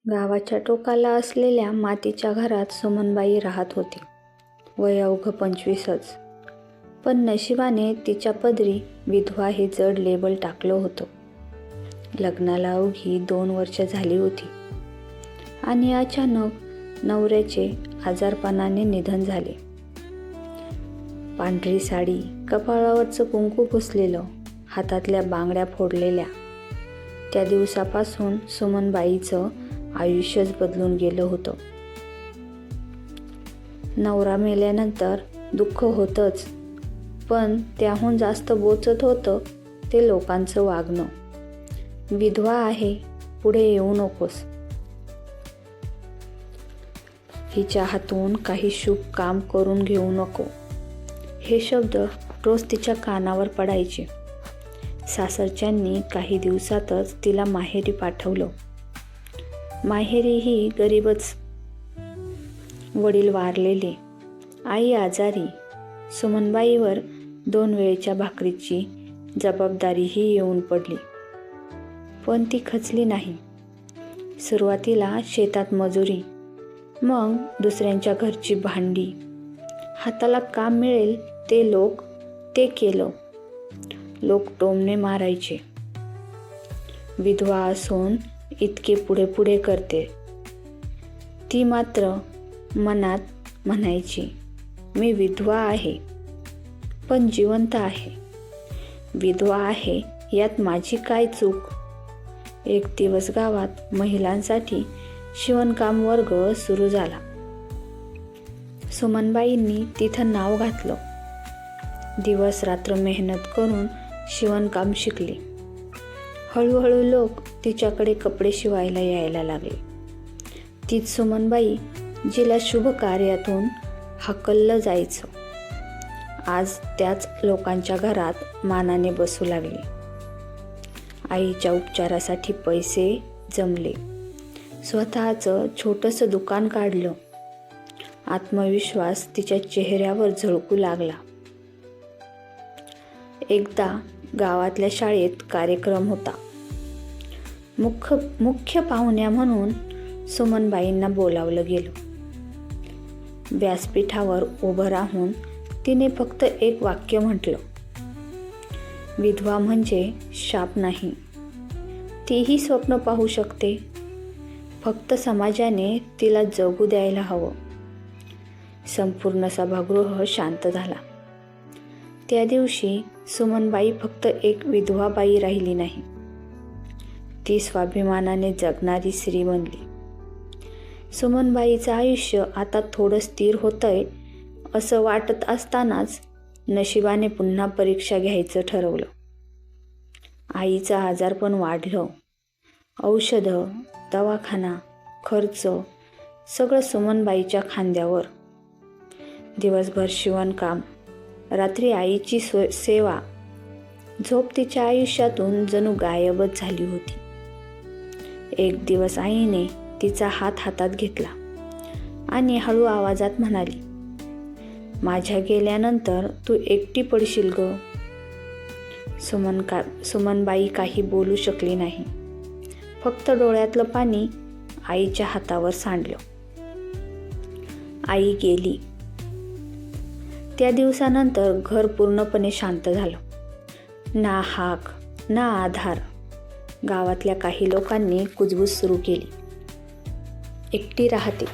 गावाच्या टोकाला असलेल्या मातीच्या घरात सुमनबाई राहत होती. वय अवघं 25च. पण नशिबाने तिच्या पदरी विधवा हे जड लेबल टाकलं होतं. लग्नाला अवघी 2 वर्ष झाली होती आणि अचानक नवऱ्याचे आजारपणाने निधन झाले. पांढरी साडी, कपाळावरचं कुंकू पुसलेलं, हातातल्या बांगड्या फोडलेल्या. त्या दिवसापासून सुमनबाईचं आयुष्यच बदलून गेलं होतं. नवरा मेल्यानंतर दुःख होतंच, पण त्याहून जास्त बोचत होतं ते लोकांचं वागणं. विधवा आहे, पुढे येऊ नकोस. हिच्या हातून काही शुभ काम करून घेऊ नको, हे शब्द रोज तिच्या कानावर पडायचे. सासरच्यांनी काही दिवसातच तिला माहेरी पाठवलं. माहेरीही गरीबच. वडील वारलेले, आई आजारी. सुमनबाईवर 2 वेळच्या भाकरीची जबाबदारीही येऊन पडली. पण ती खचली नाही. सुरुवातीला शेतात मजुरी, मग दुसऱ्यांच्या घरची भांडी. हाताला काम मिळेल ते केलं. लोक टोमणे मारायचे. विधवा असून इतके पुढे पुढे करते. ती मात्र मनात म्हणायची, मी विधवा आहे पण जिवंत आहे. विधवा आहे यात माझी काय चूक. एक दिवस गावात महिलांसाठी शिवणकाम वर्ग सुरू झाला. सुमनबाईंनी तिथं नाव घातलं. दिवस रात्र मेहनत करून शिवणकाम शिकली. हळूहळू लोक तिच्याकडे कपडे शिवायला यायला लागले. तीच सुमनबाई जिला शुभ कार्यातून हाकललं जायचं, आज त्याच लोकांच्या घरात मानाने बसू लागली. आईच्या उपचारासाठी पैसे जमले. स्वतःचं छोटंसं दुकान काढलं. आत्मविश्वास तिच्या चेहऱ्यावर झळकू लागला. एकदा गावातल्या शाळेत कार्यक्रम होता. मुख्य पाहुण्या म्हणून सुमनबाईंना बोलावलं गेलं. व्यासपीठावर उभं राहून तिने फक्त एक वाक्य म्हटलं, विधवा म्हणजे शाप नाही. तीही स्वप्न पाहू शकते, फक्त समाजाने तिला जगू द्यायला हवं. संपूर्ण सभागृह शांत झाला. त्या दिवशी सुमनबाई फक्त एक विधवा बाई राहिली नाही, ती स्वाभिमानाने जगणारी स्त्री बनली. सुमनबाईचं आयुष्य आता थोडं स्थिर होतंय असं वाटत असतानाच नशिबाने पुन्हा परीक्षा घ्यायचं ठरवलं. आईचं आजारपण वाढलं. औषधं, दवाखाना, खर्च सगळं सुमनबाईच्या खांद्यावर. दिवसभर शिवणकाम, रात्री आईची सेवा. झोप तिच्या आयुष्यातून जणू गायबच झाली होती. एक दिवस आईने तिचा हात हातात घेतला आणि हळू आवाजात म्हणाली, माझ्या गेल्यानंतर तू एकटी पडशील ग. सुमनबाई काही बोलू शकली नाही. फक्त डोळ्यातलं पाणी आईच्या हातावर सांडलं. आई गेली. त्या दिवसानंतर घर पूर्णपणे शांत झालं. ना हाक, ना आधार. गावातल्या काही लोकांनी कुजबूज सुरू केली. एकटी राहते,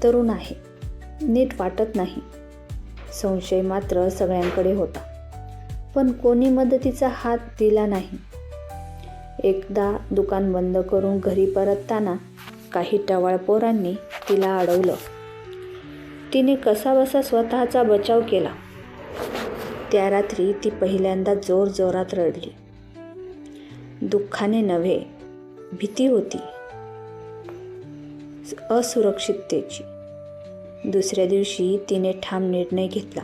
तरुण आहे, नीट वाटत नाही. संशय मात्र सगळ्यांकडे होता, पण कोणी मदतीचा हात दिला नाही. एकदा दुकान बंद करून घरी परतताना काही टवाळ पोरांनी तिला अडवलं. तिने कसाबसा स्वतःचा बचाव केला. त्या रात्री ती पहिल्यांदा जोरजोरात रडली. दुःखाने नव्हे, भीती होती, असुरक्षिततेची. दुसऱ्या दिवशी तिने ठाम निर्णय घेतला.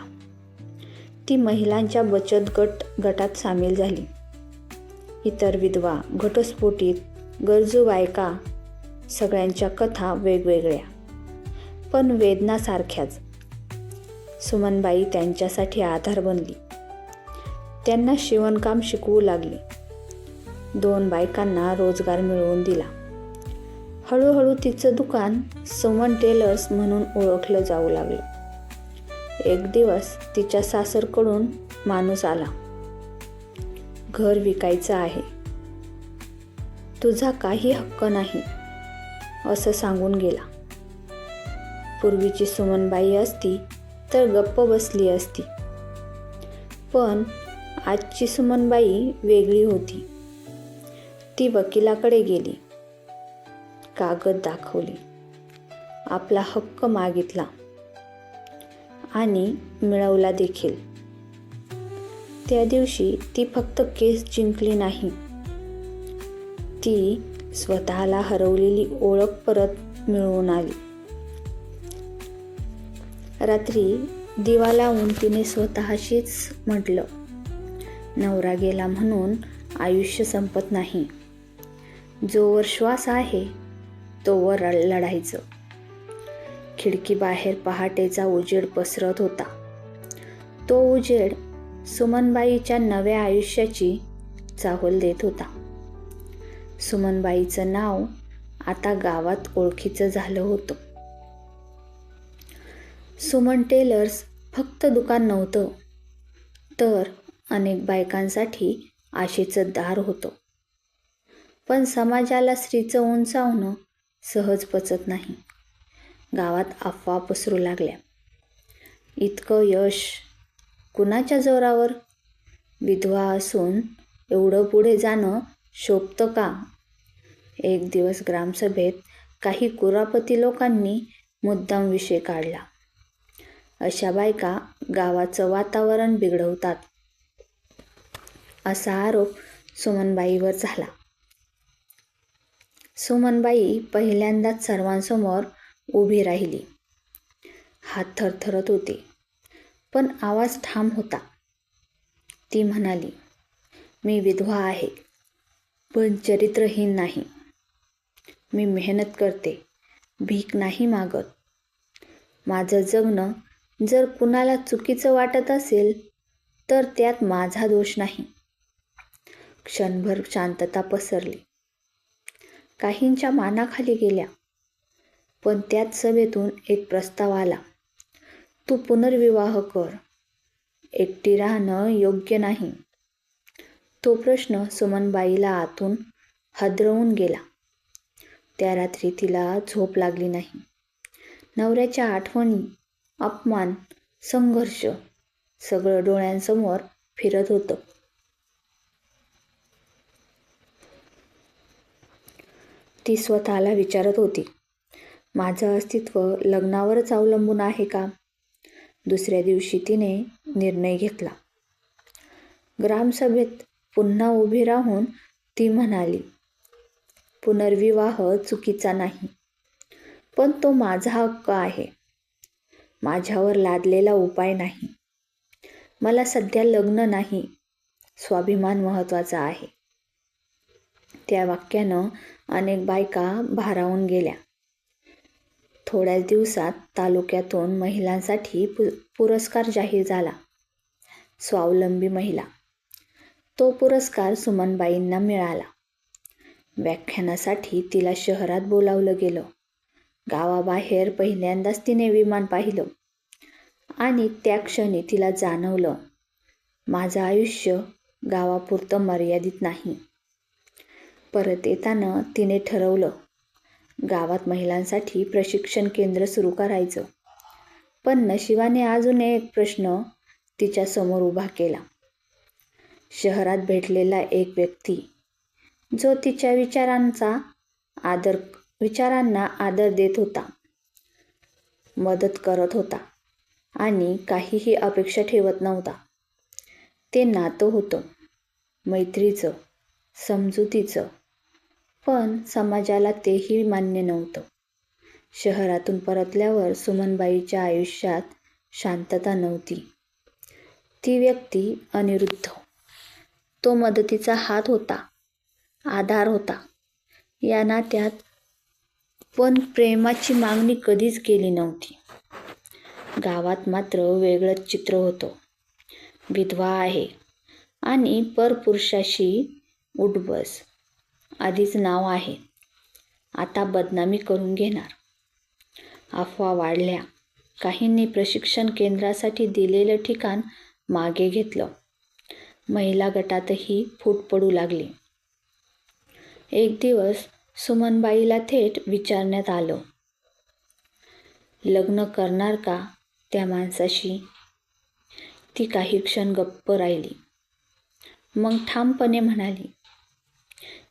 ती महिलांच्या बचत गटात सामील झाली. इतर विधवा, घटस्फोटित, गरजू बायका, सगळ्यांच्या कथा वेगवेगळ्या, पण वेदना सारख्याच. सुमनबाई त्यांच्यासाठी आधार बनली. त्यांना शिवणकाम शिकवू लागली. 2 बायकांना रोजगार मिळवून दिला. हळूहळू तिचं दुकान सुमन टेलर्स म्हणून ओळखलं जाऊ लागलं. एक दिवस तिच्या सासरकडून माणूस आला. घर विकायचं आहे, तुझा काही हक्क नाही असं सांगून गेला. पूर्वीची सुमनबाई असती तर गप्प बसली असती, पण आजची सुमनबाई वेगळी होती. ती वकिलाकडे गेली, कागद दाखवली, आपला हक्क मागितला आणि मिळवला देखील. त्या दिवशी ती फक्त केस जिंकली नाही, ती स्वतःला हरवलेली ओळख परत मिळवून आली. रात्री दिवा लावून तिने स्वतःशीच म्हटलं, नवरा गेला म्हणून आयुष्य संपत नाही. जोवर श्वास आहे तोवर लढायचं. खिडकीबाहेर पहाटेचा उजेड पसरत होता. तो उजेड सुमनबाईच्या नव्या आयुष्याची चाहूल देत होता. सुमनबाईचं नाव आता गावात ओळखीचं झालं होतं. सुमन टेलर्स फक्त दुकान नव्हतं, तर अनेक बायकांसाठी आशेचं दार होतं. पण समाजाला स्त्रीचं उंचावणं सहज पचत नाही. गावात अफवा पसरू लागल्या. इतकं यश कुणाच्या जोरावर? विधवा असून एवढं पुढे जाणं शोभतं का? एक दिवस ग्रामसभेत काही कुरापती लोकांनी मुद्दाम विषय काढला. अशा बायका गावाचं वातावरण बिघडवतात, असा आरोप सुमनबाईवर झाला. सुमनबाई पहिल्यांदाच सर्वांसमोर उभी राहिली. हात थरथरत होते, पण आवाज ठाम होता. ती म्हणाली, मी विधवा आहे, पण चरित्रहीन नाही. मी मेहनत करते, भीक नाही मागत. माझं जगणं जर कुणाला चुकीचं वाटत असेल तर त्यात माझा दोष नाही. क्षणभर शांतता पसरली. काहींच्या मानाखाली गेल्या, पण त्याच सभेतून एक प्रस्ताव आला, तू पुनर्विवाह कर, एकटी राहणं योग्य नाही. तो प्रश्न सुमनबाईला आतून हादरवून गेला. त्या रात्री तिला झोप लागली नाही. नवऱ्याच्या आठवणी, अपमान, संघर्ष सगळं डोळ्यांसमोर फिरत होतं. ती स्वतःला विचारत होती, माझं अस्तित्व लग्नावरच अवलंबून आहे का? दुसऱ्या दिवशी तिने निर्णय घेतला. ग्रामसभेत पुन्हा उभी राहून ती म्हणाली, पुनर्विवाह चुकीचा नाही, पण तो माझा हक्क आहे, माझ्यावर लादलेला उपाय नाही. मला सध्या लग्न नाही, स्वाभिमान महत्त्वाचा आहे. त्या वाक्यानं अनेक बायका भारावून गेल्या. थोड्याच दिवसात तालुक्यातून महिलांसाठी पुरस्कार जाहीर झाला, स्वावलंबी महिला. तो पुरस्कार सुमनबाईंना मिळाला. व्याख्यानासाठी तिला शहरात बोलावलं गेलं. गावाबाहेर पहिल्यांदाच तिने विमान पाहिलं आणि त्या क्षणी तिला जाणवलं, माझं आयुष्य गावापुरतं मर्यादित नाही. परत येताना तिने ठरवलं, गावात महिलांसाठी प्रशिक्षण केंद्र सुरू करायचं. पण नशिबाने अजून एक प्रश्न तिच्या समोर उभा केला. शहरात भेटलेला एक व्यक्ती जो तिच्या विचारांना आदर देत होता, मदत करत होता आणि काहीही अपेक्षा ठेवत नव्हता. ते नातं होतं, मैत्रीचं, समजुतीचं, पण समाजाला तेही मान्य नव्हतं. शहरातून परतल्यावर सुमनबाईच्या आयुष्यात शांतता नव्हती. ती व्यक्ती अनिरुद्ध. तो मदतीचा हात होता, आधार होता या नात्यात, पण प्रेमाची मागणी कधीच केली नव्हती. गावात मात्र वेगळंच चित्र होतं. विधवा आहे आणि परपुरुषाशी उठबस, आधीच नाव आहे आता बदनामी करून घेणार. अफवा वाढल्या. काहींनी प्रशिक्षण केंद्रासाठी दिलेलं ठिकाण मागे घेतलं. महिला गटातही फूट पडू लागली. एक दिवस सुमनबाईला थेट विचारण्यात आलं, लग्न करणार का त्या माणसाशी? ती काही क्षण गप्प राहिली. मग ठामपणे म्हणाली,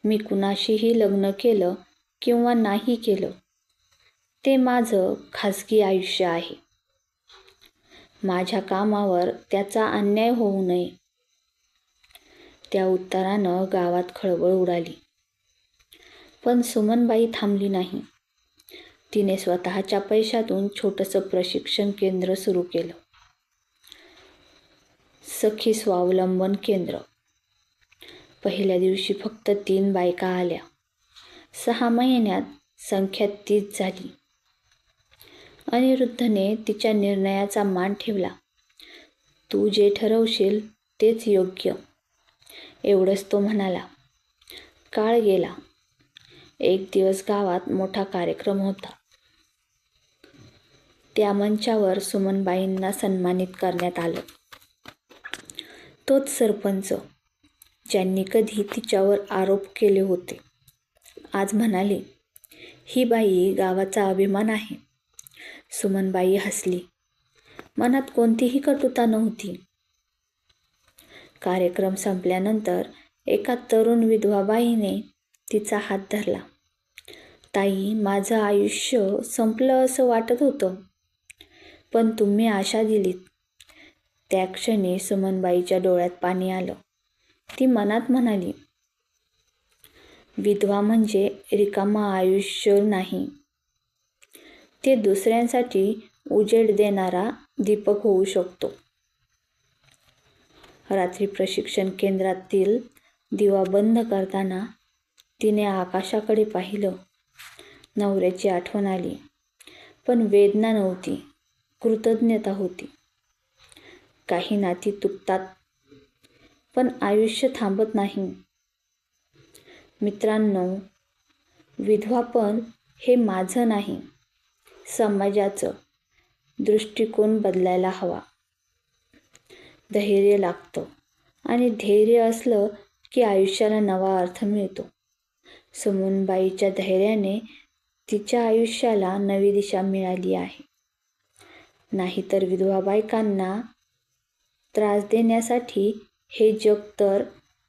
मी कुणाशीही लग्न केलं किंवा नाही केलं, ते माझं खाजगी आयुष्य आहे. माझ्या कामावर त्याचा अन्याय होऊ नये. त्या उत्तरानं गावात खळबळ उडाली. पण सुमनबाई थांबली नाही. तिने स्वतःच्या पैशातून छोटंसं प्रशिक्षण केंद्र सुरू केलं. सखी स्वावलंबन केंद्र. पहिल्या दिवशी फक्त 3 बायका आल्या. 6 महिन्यात संख्या 30 झाली. अनिरुद्धने तिच्या निर्णयाचा मान ठेवला. तू जे ठरवशील तेच योग्य, एवढंच तो म्हणाला. काळ गेला. एक दिवस गावात मोठा कार्यक्रम होता. त्या मंचावर सुमनबाईंना सन्मानित करण्यात आलं. तोच सरपंच ज्यांनी कधी तिच्यावर आरोप केले होते, आज म्हणाले, ही बाई गावाचा अभिमान आहे. सुमनबाई हसली. मनात कोणतीही कटुता नव्हती. कार्यक्रम संपल्यानंतर एका तरुण विधवा बाईने तिचा हात धरला. ताई, माझं आयुष्य संपलं असं वाटत होतं, पण तुम्ही आशा दिलीत. त्या क्षणी सुमनबाईच्या डोळ्यात पाणी आलं. ती मनात म्हणाली, विधवा म्हणजे रिकामं आयुष्य नाही, ते दुसऱ्यांसाठी उजेड देणारा दीपक होऊ शकतो. रात्री प्रशिक्षण केंद्रातील दिवा बंद करताना तिने आकाशाकडे पाहिलं. नवऱ्याची आठवण आली, पण वेदना नव्हती, कृतज्ञता होती. काही नाती तुटतात, पण आयुष्य थांबत नाही. मित्रांनो, विधवापण हे माझं नाही, समाजाचं दृष्टिकोन बदलायला हवा. धैर्य लागतं आणि धैर्य असलं की आयुष्याला नवा अर्थ मिळतो. सुमनबाईच्या धैर्याने तिच्या आयुष्याला नवी दिशा मिळाली आहे. नाहीतर विधवा बायकांना त्रास देण्यासाठी हे जग तर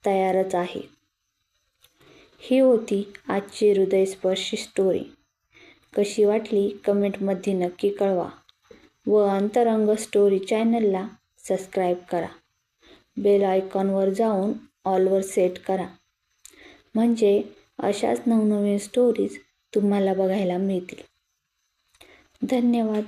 तयारच आहे. ही होती आजची हृदयस्पर्शी स्टोरी. कशी वाटली कमेंटमध्ये नक्की कळवा व अंतरंग स्टोरी चॅनलला सबस्क्राईब करा. बेल आयकॉनवर जाऊन ऑलवर सेट करा, म्हणजे अशाच नवनवीन स्टोरीज तुम्हाला बघायला मिळतील. धन्यवाद.